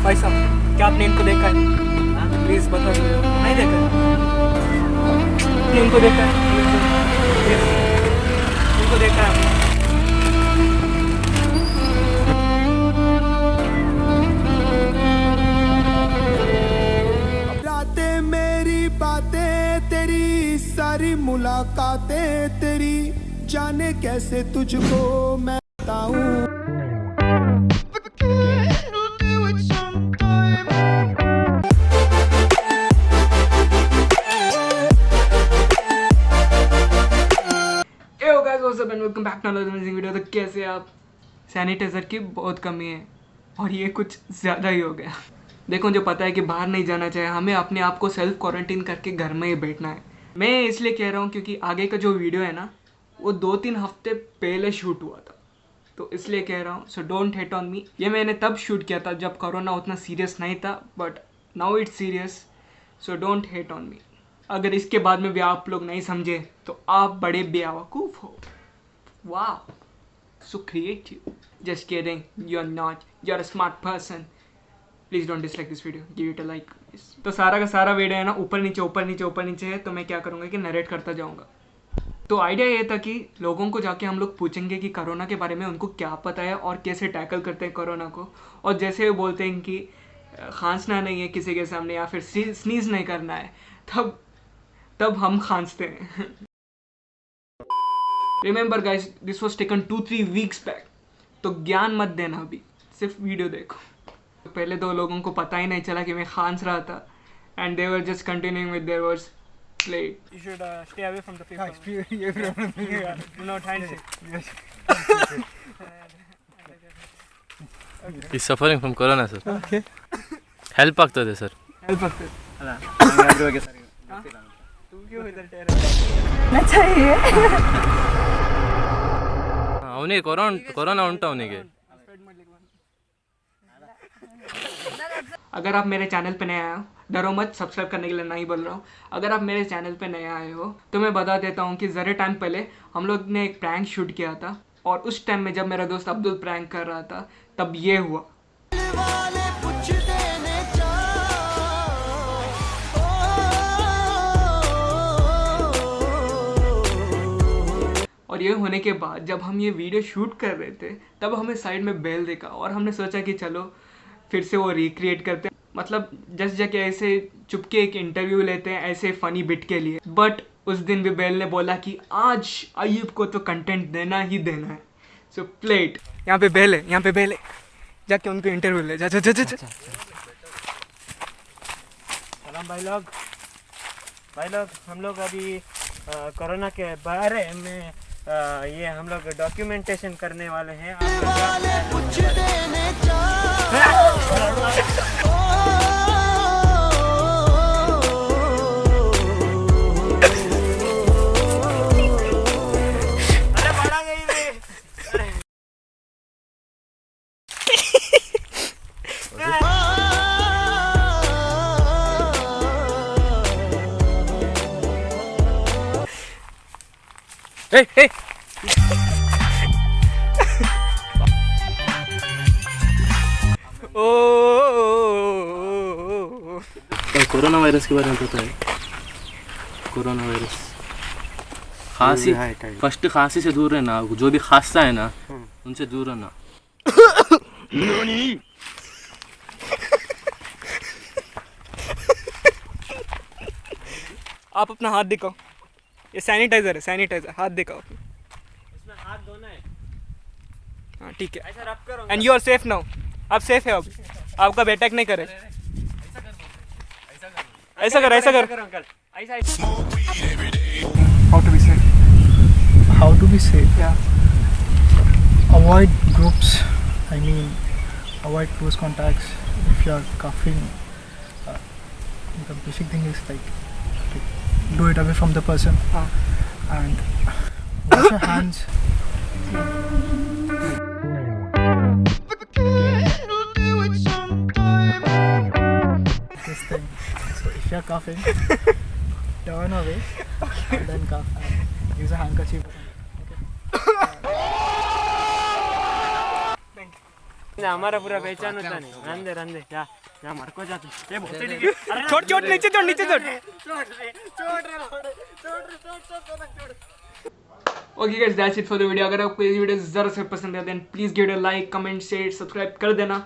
भाई साहब, क्या आपने इनको देखा है? प्लीज बता दो। नहीं देखा इनको देखा है? इनको देखा है आपने? रातें मेरी बातें तेरी सारी मुलाकातें तेरी जाने कैसे तुझको मैं बताऊं। Hey guys, what's up and welcome back to another amazing video। तो कैसे आप? सैनिटाइज़र की बहुत कमी है और ये कुछ ज़्यादा ही हो गया। देखो, जो पता है कि बाहर नहीं जाना चाहिए, हमें अपने आप को सेल्फ क्वारंटीन करके घर में ही बैठना है। मैं इसलिए कह रहा हूँ क्योंकि आगे का जो वीडियो है ना, वो 2-3 हफ्ते पहले शूट हुआ था, तो इसलिए कह रहा हूँ। So don't hate on me. ये मैंने तब शूट किया था जब कोरोना उतना सीरियस नहीं था, but now it's serious, so don't hate on me. अगर इसके बाद में भी आप लोग नहीं समझे तो आप बड़े बेवकूफ़ हो। वाह, so creative. Just kidding, you are not, you are a smart person. Please don't dislike this video, give it a like. तो सारा का सारा वीडियो है ना ऊपर नीचे ऊपर नीचे ऊपर नीचे है, तो मैं क्या करूँगा कि नरेट करता जाऊँगा। तो आइडिया ये था कि लोगों को जाके हम लोग पूछेंगे कि कोरोना के बारे में उनको क्या पता है और कैसे टैकल करते हैं कोरोना को। और जैसे वो बोलते हैं कि खांसना नहीं है किसी के सामने या फिर स्नीज नहीं करना है, तब हम खांसते हैं। Remember guys, this was taken 2-3 weeks back. तो ज्ञान मत देना, अभी सिर्फ वीडियो देखो। तो पहले 2 लोगों को पता ही नहीं चला कि मैं खांस रहा था, and they were just continuing with their words. Play. You should stay away from the people. Not handshake. He's suffering from corona, sir. Okay. Help ಆಗ್ತದೆ sir. Help ಆಗ್ತದೆ. ಅಲ್ಲ ಅದ್ರ ಬಗ್ಗೆ ಸರ್ ಗೊತ್ತಿಲ್ಲ ಅಂತ. तू क्यों इधर ठहरा? ना चाहिए। ಅವನಿಗೆ ಕೊರೋನಾ ಉಂಟು ಅವನಿಗೆ. अगर आप मेरे चैनल पे नए आए हो, डरो मत, सब्सक्राइब करने के लिए नहीं बोल रहा हूँ। अगर आप मेरे चैनल पे नए आए हो तो मैं बता देता हूँ कि ज़रा टाइम पहले हम लोग ने एक प्रैंक शूट किया था, और उस टाइम में जब मेरा दोस्त अब्दुल प्रैंक कर रहा था तब ये हुआ। और ये होने के बाद जब हम ये वीडियो शूट कर रहे थे तब हमें साइड में बेल देखा, और हमने सोचा कि चलो फिर से वो रिक्रिएट करते हैं। मतलब जस्ट जाके ऐसे चुपके एक इंटरव्यू लेते हैं ऐसे फ़नी बिट के लिए। बट उस दिन भी बेल ने बोला कि आज अयूब को तो कंटेंट देना ही देना है। सो प्लेट, यहाँ पे बेल है, यहाँ पे बेल है, जाके उनको इंटरव्यू ले। जा जा जा जा। सलाम भाई लोग, हम लोग अभी कोरोना के बारे में ये हम लोग डॉक्यूमेंटेशन करने वाले हैं। अरे बड़ा गई रे। हे हे कोरोना वायरस के बारे में पता है? कोरोना वायरस खांसी, फर्स्ट खांसी से दूर रहना। जो भी खांसता है ना उनसे दूर रहना। आप अपना हाथ दिखाओ, ये सैनिटाइजर है, सैनिटाइजर। हाथ दिखाओ, इसमें हाथ धोना है। हाँ ठीक है। ऐसा रब करो। And you are safe now. आप सेफ है, अब आपका अटैक नहीं करे। ऐसा कर अंकल, ऐसा। How to be safe? How to be safe? Yeah. Avoid groups. I mean, avoid close contacts. If you are coughing, the basic thing is like do it away from the person. And wash your hands. This thing. So if you are coughing, turn away and then cough and use a handkerchief. हमारा पूरा पहचान होता नहीं रंदे रंदे जा जा मरको जा तू ये बहुत ठीक है छोड़ छोड़ नीचे छोड़ नीचे छोड़ okay guys that's it for the video. अगर आपको ये वीडियो ज़रा से पसंद है then please give it a like comment share subscribe कर देना।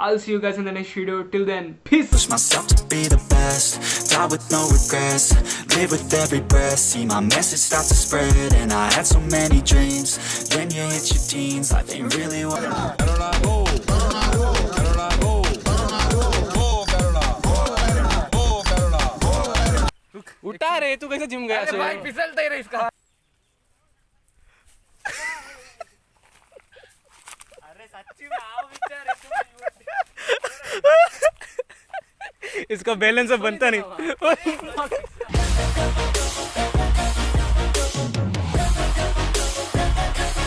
I'll see you guys in the next video. Till then, peace. Push myself to be the best, die with no regrets, live with every breath, see my message start to spread, and I had so many dreams, then you hit your teens, life ain't really what उठा रे, तू कैसे gym गया? अरे भाई फिसलता ही रहा इसका। अरे सच्ची में आओ बेचारे इसका बैलेंस अब बनता नहीं।